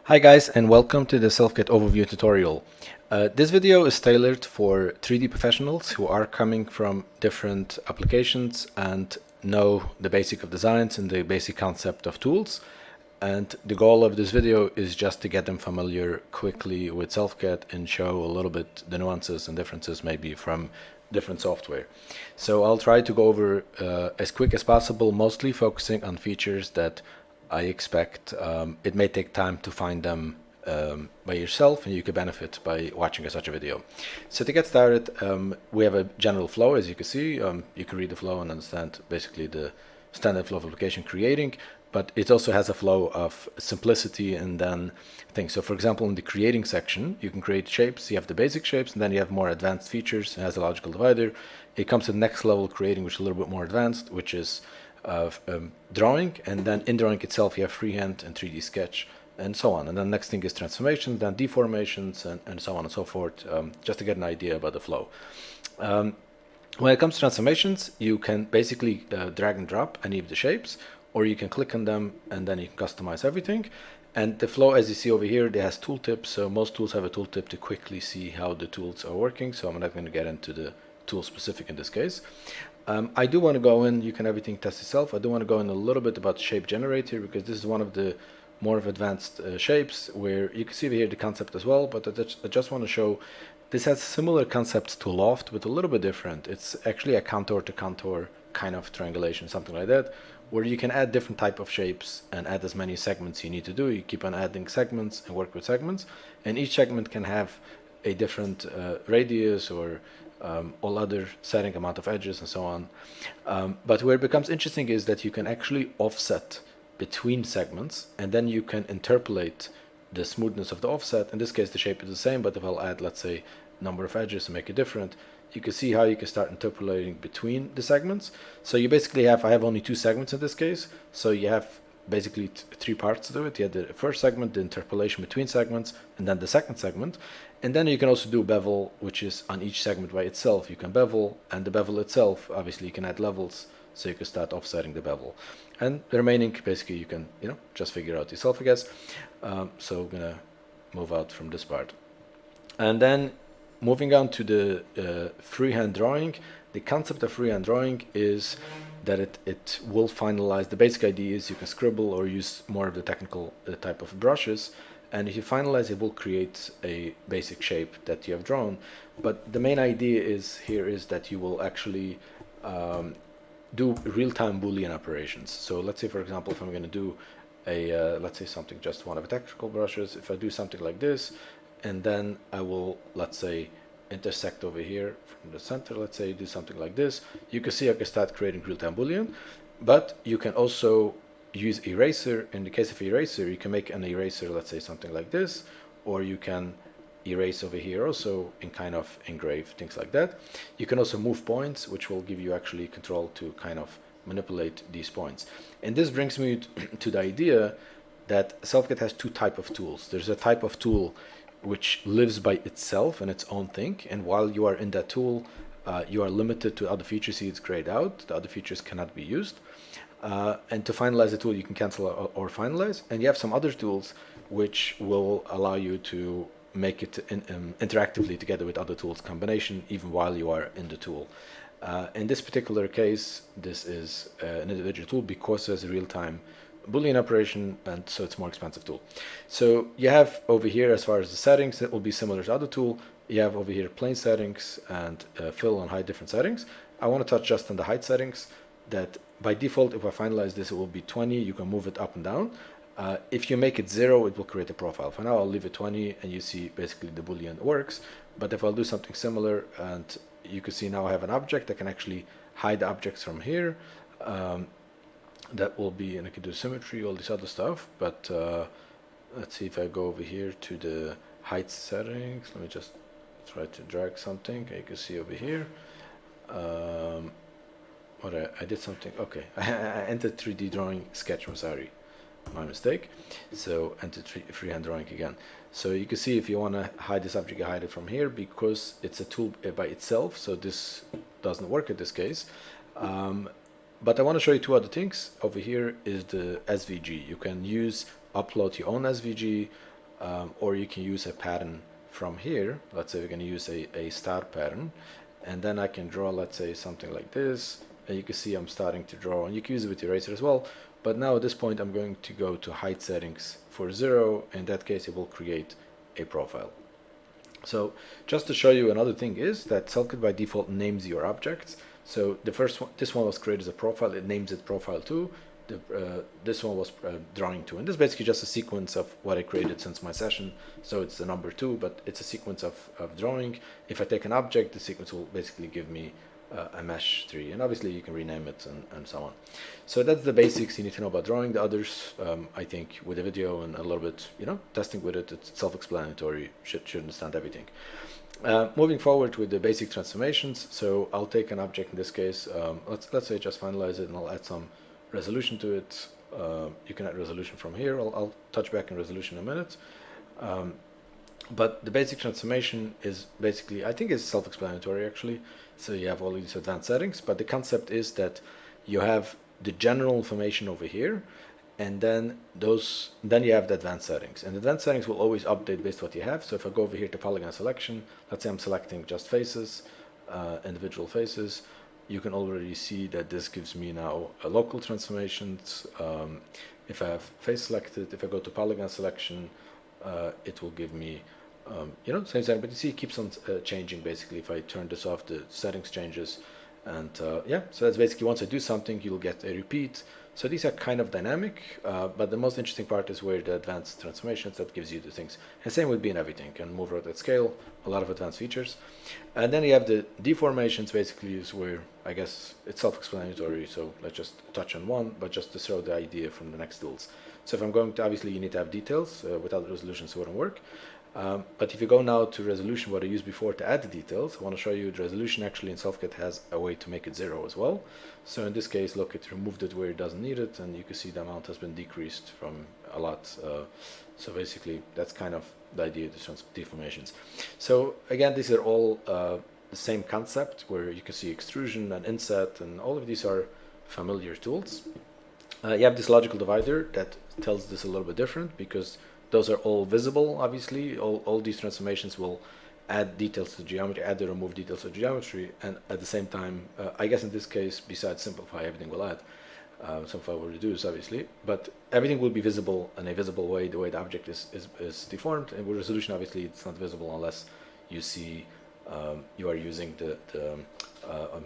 Hi guys, and welcome to the SelfCAD overview tutorial. This video is tailored for 3D professionals who are coming from different applications and know the basic of designs and the basic concept of tools. And the goal of this video is just to get them familiar quickly with SelfCAD and show a little bit the nuances and differences maybe from different software. So I'll try to go over as quick as possible, mostly focusing on features that I expect it may take time to find them by yourself, and you could benefit by watching such a video. So to get started, we have a general flow, as you can see. You can read the flow and understand basically the standard flow of application creating, but it also has a flow of simplicity and then things. So for example, in the creating section, you can create shapes. You have the basic shapes, and then you have more advanced features. It has a logical divider. It comes to the next level creating, which is a little bit more advanced, which is drawing, and then in drawing itself you have freehand and 3D sketch and so on. And then next thing is transformations, then deformations, and so on and so forth, just to get an idea about the flow. When it comes to transformations, you can basically drag and drop any of the shapes, or you can click on them and then you can customize everything. And the flow, as you see over here, it has tooltips. So most tools have a tooltip to quickly see how the tools are working. So I'm not going to get into the tool specific in this case. I do want to go in, you can everything test yourself. I do want to go in a little bit about shape generator, because this is one of the more of advanced shapes where you can see here the concept as well, but I just want to show this has similar concepts to Loft, but a little bit different. It's actually a contour to contour kind of triangulation, something like that, where you can add different type of shapes and add as many segments you need to do. You keep on adding segments and work with segments, and each segment can have a different radius or all other setting, amount of edges and so on. But where it becomes interesting is that you can actually offset between segments, and then you can interpolate the smoothness of the offset. In this case the shape is the same, but if I'll add, let's say, number of edges and make it different, you can see how you can start interpolating between the segments. So you basically have, I have only two segments in this case, so you have basically three parts to it. You have the first segment, the interpolation between segments, and then the second segment. And then you can also do bevel, which is on each segment by itself. You can bevel, and the bevel itself, obviously you can add levels, so you can start offsetting the bevel. And the remaining, basically you can, just figure out yourself, I guess. So I'm gonna move out from this part. And then moving on to the freehand drawing. The concept of freehand drawing is that it will finalize. The basic idea is you can scribble or use more of the technical type of brushes, and if you finalize, it will create a basic shape that you have drawn. But the main idea is that you will actually do real-time Boolean operations. So let's say, for example, if I'm going to do a let's say something, just one of the technical brushes, if I do something like this, and then I will, let's say, intersect over here from the center, let's say, do something like this, you can see I can start creating real-time Boolean. But you can also use eraser. In the case of eraser, you can make an eraser, let's say something like this, or you can erase over here also in kind of engrave, things like that. You can also move points, which will give you actually control to kind of manipulate these points. And this brings me to the idea that SelfCAD has two types of tools. There's a type of tool which lives by itself and its own thing, and while you are in that tool, you are limited to other features. See, it's grayed out. The other features cannot be used. And to finalize the tool, you can cancel or finalize. And you have some other tools which will allow you to make it interactively together with other tools combination, even while you are in the tool. In this particular case, this is an individual tool because there's a real-time Boolean operation, and so it's a more expensive tool. So you have over here, as far as the settings, it will be similar to other tool. You have over here plane settings and fill and height different settings. I want to touch just on the height settings. That by default, if I finalize this, it will be 20. You can move it up and down. If you make it 0, it will create a profile. For now, I'll leave it 20, and you see basically the Boolean works. But if I'll do something similar, and you can see now I have an object, I can actually hide objects from here. That will be, and I can do symmetry, all this other stuff. But let's see if I go over here to the height settings. Let me just try to drag something. You can see over here. I did something. Okay, I entered 3D drawing sketch. I'm sorry, my mistake. So entered freehand drawing again. So you can see if you want to hide this object, you hide it from here because it's a tool by itself. So this doesn't work in this case. But I want to show you two other things. Over here is the SVG. You can upload your own SVG. or you can use a pattern from here. Let's say we're going to use a star pattern, and then I can draw, let's say, something like this, and you can see I'm starting to draw, and you can use it with eraser as well. But now at this point I'm going to go to height settings for 0. In that case it will create a profile. So just to show you, another thing is that SelfCAD by default names your objects. So the first one, this one was created as a profile, it names it profile 2. This one was drawing 2, and this is basically just a sequence of what I created since my session. So it's the number 2, but it's a sequence of drawing. If I take an object, the sequence will basically give me a mesh 3, and obviously you can rename it and so on. So that's the basics you need to know about drawing. The others, I think with a video and a little bit, testing with it, it's self-explanatory. Should understand everything. Moving forward with the basic transformations. So I'll take an object, in this case, let's say just finalize it, and I'll add some resolution to it. You can add resolution from here. I'll touch back in resolution in a minute. But the basic transformation is basically, I think it's self-explanatory actually. So you have all these advanced settings, but the concept is that you have the general information over here, and then you have the advanced settings, and the advanced settings will always update based on what you have. So if I go over here to polygon selection, let's say I'm selecting just faces, individual faces, you can already see that this gives me now a local transformations. If I have face selected, if I go to polygon selection, it will give me same setting, but you see it keeps on changing. Basically, if I turn this off, the settings changes, and yeah, so that's basically, once I do something, you'll get a repeat. So these are kind of dynamic, but the most interesting part is where the advanced transformations, that gives you the things. And same would be in everything, and move, rotate, scale, a lot of advanced features. And then you have the deformations, basically is where, I guess, it's self-explanatory, so let's just touch on one, but just to show the idea from the next tools. So if I'm going to, obviously you need to have details, without resolutions it wouldn't work. But if you go now to resolution, what I used before to add the details, I want to show you the resolution actually in SelfCAD has a way to make it 0 as well. So in this case, look, it removed it where it doesn't need it, and you can see the amount has been decreased from a lot. So basically, that's kind of the idea of the deformations. So again, these are all the same concept, where you can see extrusion and inset, and all of these are familiar tools. You have this logical divider that tells this a little bit different, because those are all visible, obviously. All these transformations will add details to geometry, add or remove details to geometry, and at the same time, I guess in this case, besides simplify, everything will add. Simplify will reduce, obviously, but everything will be visible in a visible way, the way the object is deformed. And with resolution, obviously, it's not visible unless you see you are using the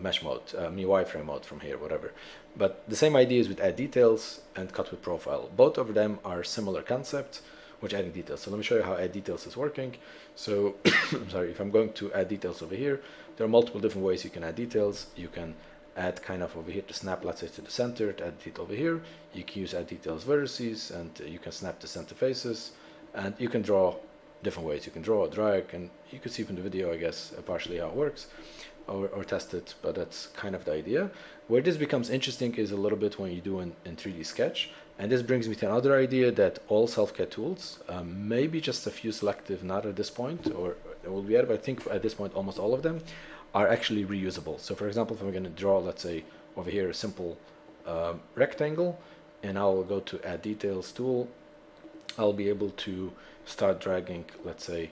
mesh mode, wireframe mode from here, whatever. But the same idea is with add details and cut with profile. Both of them are similar concept, which adding details. So let me show you how add details is working. So I'm sorry, if I'm going to add details over here, there are multiple different ways you can add details. You can add kind of over here to snap, let's say, to the center, to add detail over here. You can use add details vertices, and you can snap the center faces, and you can draw different ways. You can draw, drag, and you can see from the video, I guess, partially how it works, or test it, but that's kind of the idea. Where this becomes interesting is a little bit when you do in 3D Sketch. And this brings me to another idea, that all SelfCAD tools, maybe just a few selective, not at this point, or it will be added, but I think at this point almost all of them are actually reusable. So for example, if I'm going to draw, let's say, over here a simple rectangle, and I'll go to add details tool, I'll be able to start dragging, let's say,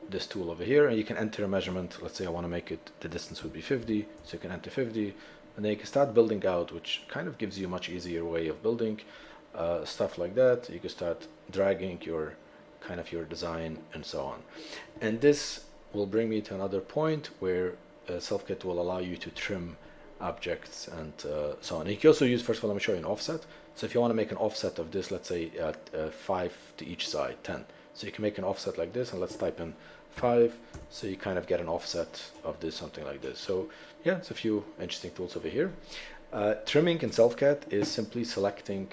this tool over here, and you can enter a measurement. Let's say I want to make it, the distance would be 50, so you can enter 50, and then you can start building out, which kind of gives you a much easier way of building stuff like that. You can start dragging your design and so on. And this will bring me to another point where SelfCAD will allow you to trim objects and so on. And you can also use, first of all, let me show you an offset. So if you want to make an offset of this, let's say at 5 to each side, 10. So you can make an offset like this, and let's type in 5, so you kind of get an offset of this, something like this. So yeah, it's a few interesting tools over here. Trimming in SelfCAD is simply selecting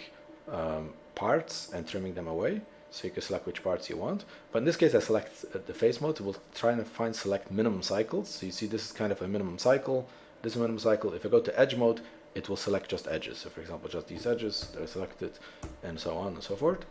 parts and trimming them away. So you can select which parts you want. But in this case, I select the face mode. We'll try and select minimum cycles. So you see this is kind of a minimum cycle. This is a minimum cycle. If I go to edge mode, it will select just edges. So for example, just these edges, they're selected, and so on and so forth.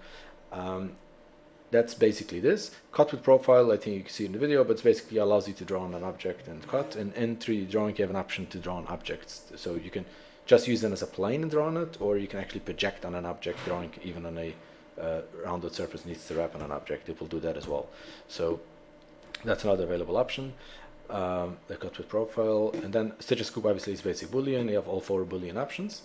That's basically this. Cut with profile, I think you can see in the video, but it basically allows you to draw on an object and cut. And in 3D drawing, you have an option to draw on objects. So you can just use them as a plane and draw on it, or you can actually project on an object, drawing even on a rounded surface needs to wrap on an object, it will do that as well. So that's another available option. The cut with profile, and then stitch scoop obviously is basic Boolean. You have all 4 Boolean options.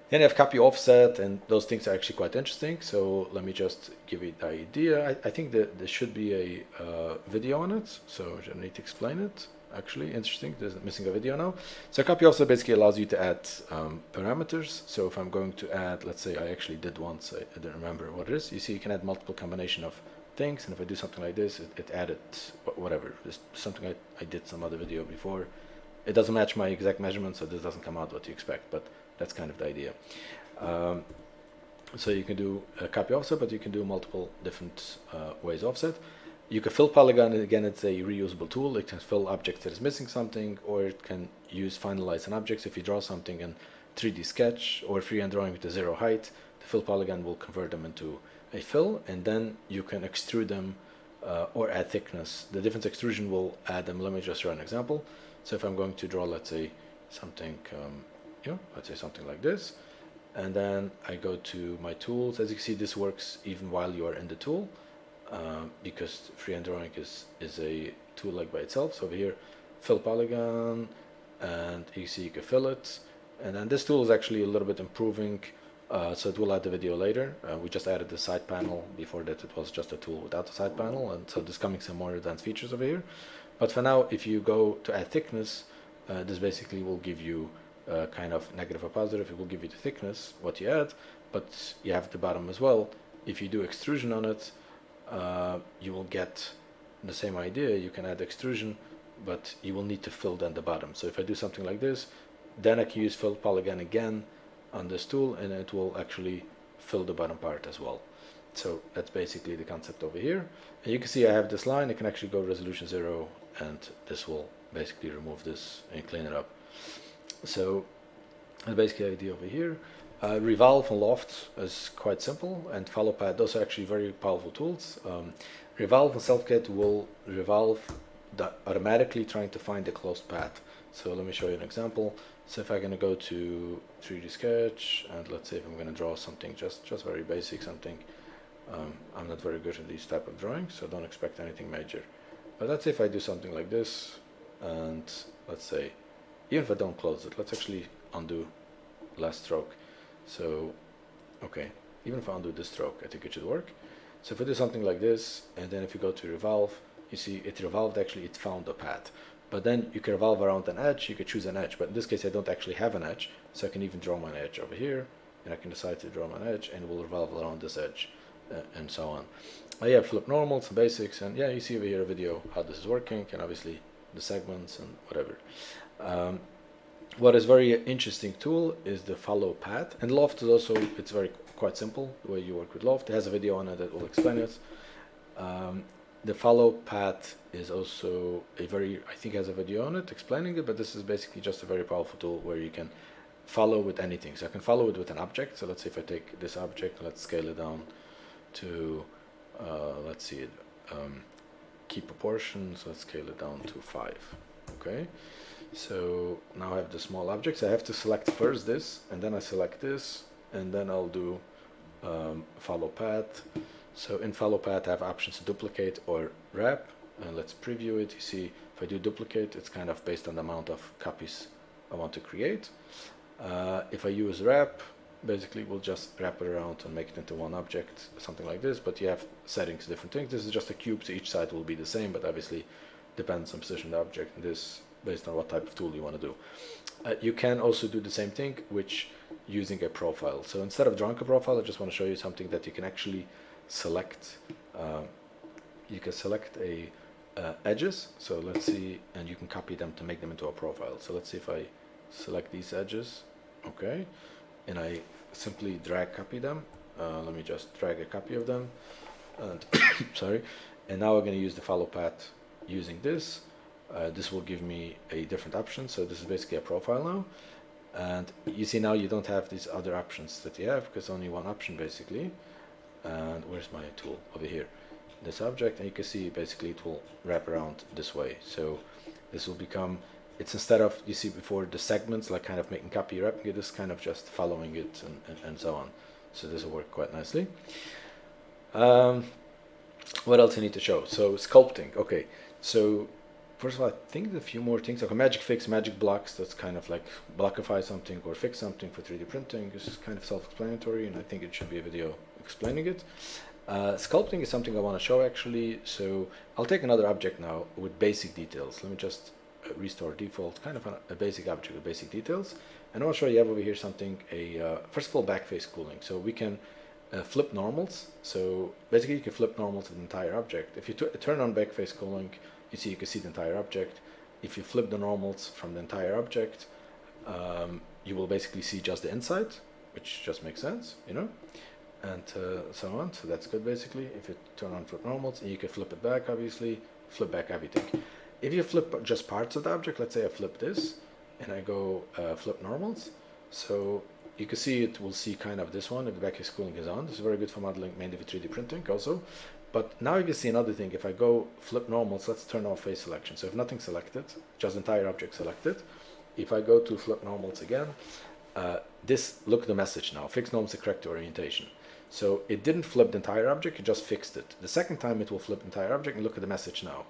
Then you have copy offset, and those things are actually quite interesting. So let me just give you the idea. I think that there should be a video on it, so I need to explain it. Actually, interesting, there's missing a video now. So copy offset basically allows you to add parameters. So if I'm going to add, let's say I actually did once, I don't remember what it is. You see you can add multiple combination of things, and if I do something like this, it added whatever. It's something I did some other video before. It doesn't match my exact measurement, so this doesn't come out what you expect, but that's kind of the idea. So you can do a copy offset, but you can do multiple different ways offset. You can fill polygon, and again, it's a reusable tool. It can fill objects that is missing something, or it can use finalize an object. If you draw something in 3D sketch or freehand drawing with a 0 height, the fill polygon will convert them into a fill, and then you can extrude them or add thickness. The different extrusion will add them. Let me just show an example. So if I'm going to draw, let's say something, let's say something like this, and then I go to my tools. As you can see, this works even while you are in the tool, because freehand drawing is a tool like by itself. So over here, fill polygon, and you see you can fill it, and then this tool is actually a little bit improving. So it will add the video later. We just added the side panel. Before that it was just a tool without the side panel, and so there's coming some more advanced features over here. But for now, if you go to add thickness, this basically will give you kind of negative or positive. It will give you the thickness, what you add, but you have the bottom as well. If you do extrusion on it, you will get the same idea. You can add extrusion, but you will need to fill then the bottom. So if I do something like this, then I can use fill polygon again on this tool, and it will actually fill the bottom part as well. So that's basically the concept over here. And you can see I have this line. I can actually go resolution 0, and this will basically remove this and clean it up. So that's basically the idea over here. Revolve and Loft is quite simple, and follow path, those are actually very powerful tools. Revolve and SelfCAD will revolve automatically trying to find a closed path. So let me show you an example. So if I'm going to go to 3D sketch, and let's say if I'm going to draw something just very basic, something, I'm not very good at these type of drawings, so don't expect anything major. But let's say if I do something like this, and let's say, even if I don't close it, let's actually undo last stroke. So, okay, even if I undo this stroke, I think it should work. So if I do something like this, and then if you go to revolve, you see it revolved, actually it found a path. But then you can revolve around an edge, you could choose an edge, but in this case I don't actually have an edge, so I can even draw my edge over here, and I can decide to draw my edge, and it will revolve around this edge, and so on. Yeah, flip normal, some basics, and yeah, you see over here a video how this is working, and obviously the segments and whatever. What is very interesting tool is the follow path, and Loft is also, it's quite simple the way you work with Loft. It has a video on it that will explain it. The follow path is also I think has a video on it explaining it, but this is basically just a very powerful tool where you can follow with anything. So I can follow it with an object. So let's say if I take this object, let's scale it down to, let's see it, key proportions, let's scale it down to 5. Okay, so now I have the small objects. I have to select first this, and then I select this, and then I'll do follow path. So in follow path I have options to duplicate or wrap, and let's preview it. You see if I do duplicate, it's kind of based on the amount of copies I want to create. If I use wrap, basically we'll just wrap it around and make it into one object, something like this, but you have settings, different things. This is just a cube, so each side will be the same, but obviously depends on position of the object, and this based on what type of tool you want to do. You can also do the same thing which using a profile. So instead of drawing a profile, I just want to show you something that you can actually select. You can select edges, so let's see, and you can copy them to make them into a profile. So let's see if I select these edges, okay, and I simply drag copy them. Let me just drag a copy of them, and sorry, and now we're going to use the follow path using this. This will give me a different option, so this is basically a profile now, and you see now you don't have these other options that you have, because only one option basically. And where's my tool? Over here, this object, and you can see basically it will wrap around this way. So this will become, it's instead of, you see before the segments, like kind of making copy wrapping it, is kind of just following it and so on. So this will work quite nicely. Um, what else I need to show? So sculpting. Okay. So first of all, I think a few more things. Okay, magic fix, magic blocks. That's kind of like blockify something or fix something for 3D printing. This is kind of self-explanatory, and I think it should be a video explaining it. Sculpting is something I want to show actually. So I'll take another object now with basic details. Let me just restore default, kind of a basic object with basic details. And I'll show you have over here something, first of all, backface cooling. So we can flip normals. So basically you can flip normals to the entire object. If you turn on backface cooling, you can see the entire object. If you flip the normals from the entire object, you will basically see just the inside, which just makes sense, you know, and so on. So that's good basically. If you turn on flip normals, and you can flip it back, obviously, flip back everything. If you flip just parts of the object, let's say I flip this, and I go flip normals, so you can see it will see kind of this one if the backface cooling is on. This is very good for modeling, mainly for 3D printing also. But now you can see another thing. If I go flip normals, let's turn off face selection. So if nothing's selected, just entire object selected. If I go to flip normals again, look at the message now. Fix normals the correct orientation. So it didn't flip the entire object, it just fixed it. The second time it will flip the entire object, and look at the message now.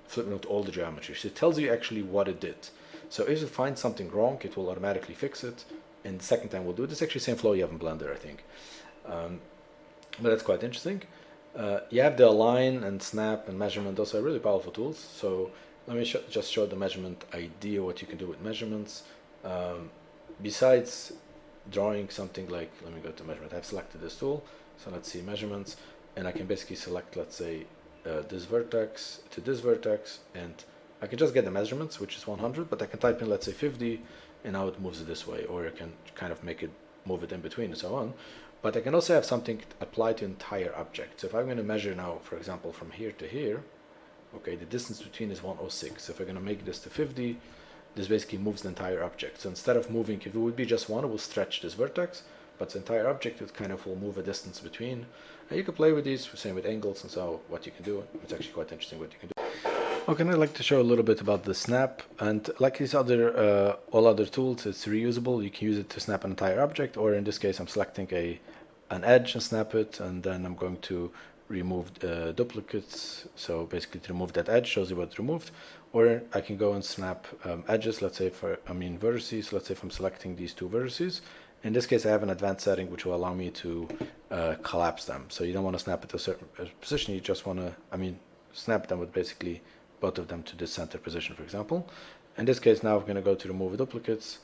Flipping out all the geometry. So it tells you actually what it did. So if it finds something wrong, it will automatically fix it. And the second time we'll do it. It's actually the same flow you have in Blender, I think. But that's quite interesting. You have the align and snap and measurement. Those are really powerful tools. So let me just show the measurement idea, what you can do with measurements. Besides drawing something like, let me go to measurement. I've selected this tool. So let's see measurements. And I can basically select, let's say, this vertex to this vertex. And I can just get the measurements, which is 100. But I can type in, let's say, 50. And now it moves it this way. Or I can kind of move it in between and so on. But I can also have something applied to entire object. So if I'm going to measure now, for example, from here to here, okay, the distance between is 106. So if I'm going to make this to 50, this basically moves the entire object. So instead of moving, if it would be just one, it will stretch this vertex, but the entire object, it kind of will move a distance between. And you can play with these, same with angles and so what you can do. It's actually quite interesting what you can do. Okay, I'd like to show a little bit about the snap, and like these other all other tools, it's reusable. You can use it to snap an entire object, or in this case I'm selecting an edge and snap it, and then I'm going to remove duplicates. So basically to remove that edge, shows you what's removed. Or I can go and snap edges, let's say vertices. Let's say if I'm selecting these two vertices. In this case I have an advanced setting which will allow me to collapse them. So you don't want to snap it to a certain position, you just want to, snap them with basically both of them to the center position, for example. In this case now I'm going to go to remove duplicates.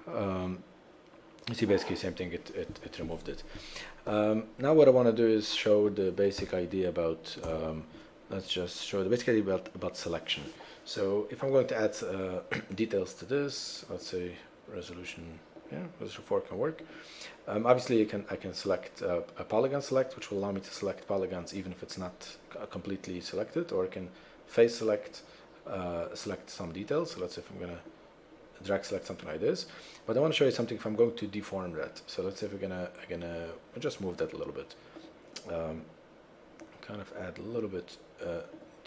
You see basically the same thing, it removed it. Now what I want to do is show the basic idea about, let's just show the basic idea about selection. So if I'm going to add details to this, let's say resolution 4 can work. Obviously I can select a polygon select, which will allow me to select polygons even if it's not completely selected, or I can face select, select some details. So let's say if I'm going to drag select something like this, but I want to show you something if I'm going to deform that. So let's say if I'm gonna just move that a little bit, kind of add a little bit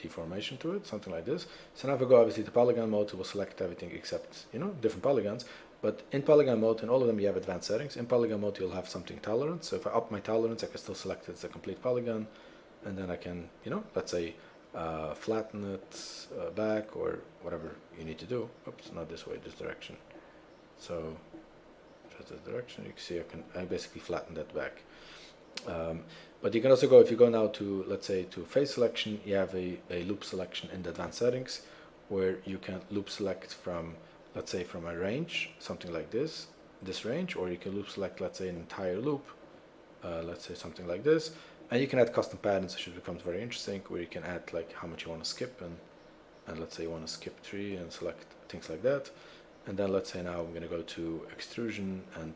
deformation to it, something like this. So now if I go obviously to polygon mode, it will select everything except, different polygons. But in polygon mode, in all of them you have advanced settings. In polygon mode you'll have something tolerance. So if I up my tolerance, I can still select it as a complete polygon, and then I can, let's say flatten it back or whatever you need to do. Oops, not this way, this direction. So just this direction, you can see I basically flatten that back. But you can also go, if you go now to, let's say, to face selection, you have a loop selection in the advanced settings where you can loop select from, let's say, from a range, something like this range, or you can loop select, let's say, an entire loop, let's say something like this. And you can add custom patterns, which becomes very interesting, where you can add like how much you want to skip, and let's say you want to skip 3 and select things like that. And then let's say now I'm going to go to extrusion, and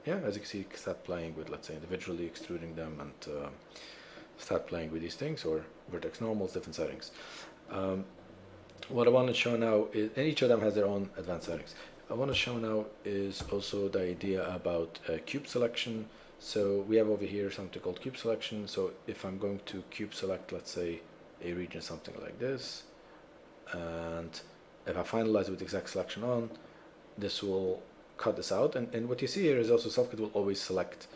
as you can see, start playing with, let's say, individually extruding them, and start playing with these things, or vertex normals, different settings. What I want to show now is, and each of them has their own advanced settings. I want to show now is also the idea about cube selection. So we have over here something called cube selection. So if I'm going to cube select, let's say, a region, something like this, and if I finalize with exact selection on, this will cut this out. And what you see here is also SelfCAD will always select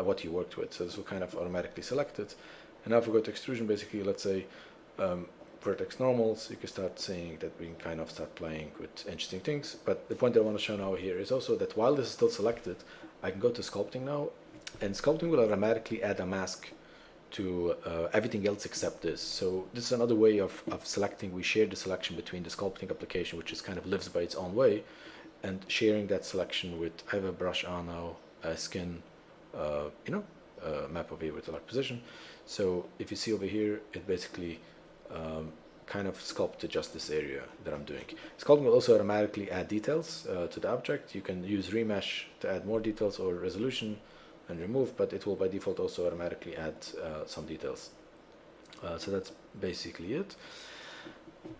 what you worked with. So this will kind of automatically select it. And now if we go to extrusion, basically, let's say vertex normals, you can start seeing that we can kind of start playing with interesting things. But the point that I want to show now here is also that while this is still selected, I can go to sculpting now, and sculpting will automatically add a mask to everything else except this. So this is another way of selecting. We share the selection between the sculpting application, which is kind of lives by its own way, and sharing that selection with, I have a brush on now, a skin, map over here with the lock position. So if you see over here, it basically kind of sculpted just this area that I'm doing. Sculpting will also automatically add details to the object. You can use remesh to add more details, or resolution and remove, but it will by default also automatically add some details. So that's basically it.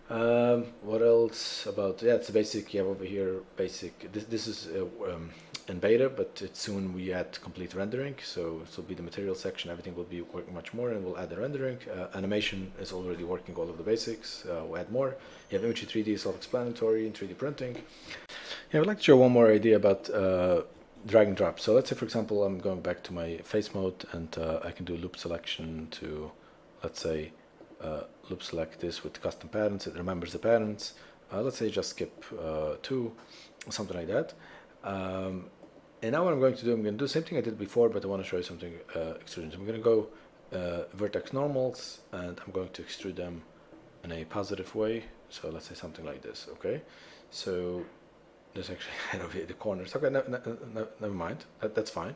What else about, yeah, it's basic. You have over here basic, this is in beta, but it's soon we add complete rendering. So this will be the material section. Everything will be working much more, and we'll add the rendering. Animation is already working all of the basics. We'll add more. You have image 3D, self-explanatory, and 3D printing. Yeah, I would like to show one more idea about drag and drop. So let's say, for example, I'm going back to my face mode, and I can do loop selection to, let's say, loop select this with custom patterns. It remembers the patterns. Let's say just skip 2, something like that. And now what I'm going to do, I'm going to do the same thing I did before, but I want to show you something extrusion. So I'm going to go vertex normals, and I'm going to extrude them in a positive way. So let's say something like this, okay? So there's actually kind of the corners. Okay, never mind. That's fine.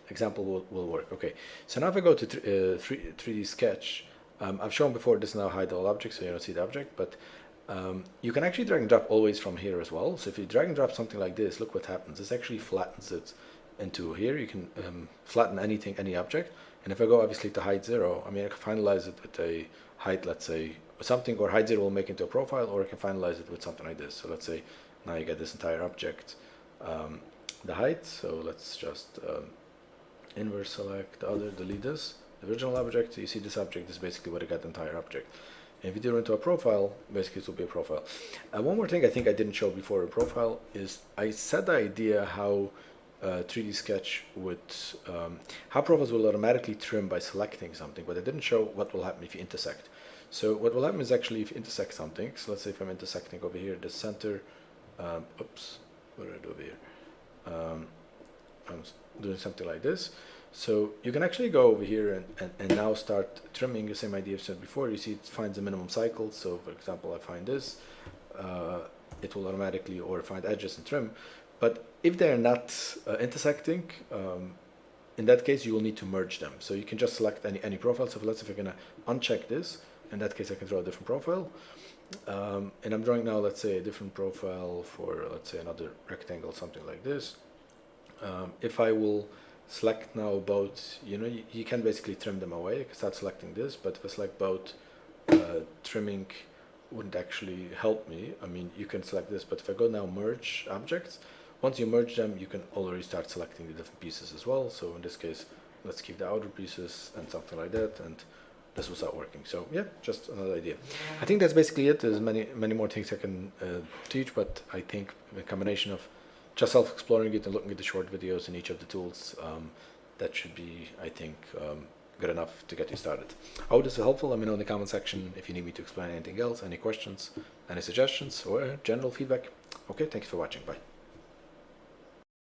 Example will work. Okay. So now if I go to 3D sketch, I've shown before this now hide all objects, so you don't see the object, but you can actually drag and drop always from here as well. So if you drag and drop something like this, look what happens. This actually flattens it into here. You can flatten anything, any object. And if I go obviously to hide 0, I mean, I can finalize it with a height, let's say something, or hide 0 will make into a profile, or I can finalize it with something like this. So let's say now you get this entire object, the height. So let's just inverse select the other, delete this, the original object. So you see this object is basically what I got the entire object. And if you do it into a profile, basically it will be a profile. One more thing I think I didn't show before a profile is I said the idea how 3D sketch would, how profiles will automatically trim by selecting something, but I didn't show what will happen if you intersect. So what will happen is actually if you intersect something, so let's say if I'm intersecting over here, the center, oops, what did I do over here? I'm doing something like this. So you can actually go over here and now start trimming. The same idea I've said before. You see it finds a minimum cycle. So for example, I find this, it will automatically, or find edges and trim. But if they're not intersecting, in that case, you will need to merge them. So you can just select any profile. So let's say if I'm going to uncheck this, in that case, I can draw a different profile. And I'm drawing now, let's say, a different profile for, let's say, another rectangle, something like this. If I will select now both, you can basically trim them away. I can start selecting this, but if I select both, trimming wouldn't actually help me. I mean, you can select this, but if I go now merge objects, once you merge them, you can already start selecting the different pieces as well. So in this case, let's keep the outer pieces and something like that, and this will start working. So yeah, just another idea. I think that's basically it. There's many more things I can teach, but I think a combination of just self-exploring it and looking at the short videos in each of the tools, that should be, I think, good enough to get you started. I hope this is helpful. Let me know in the comment section if you need me to explain anything else, any questions, any suggestions, or general feedback. Okay, thank you for watching. Bye.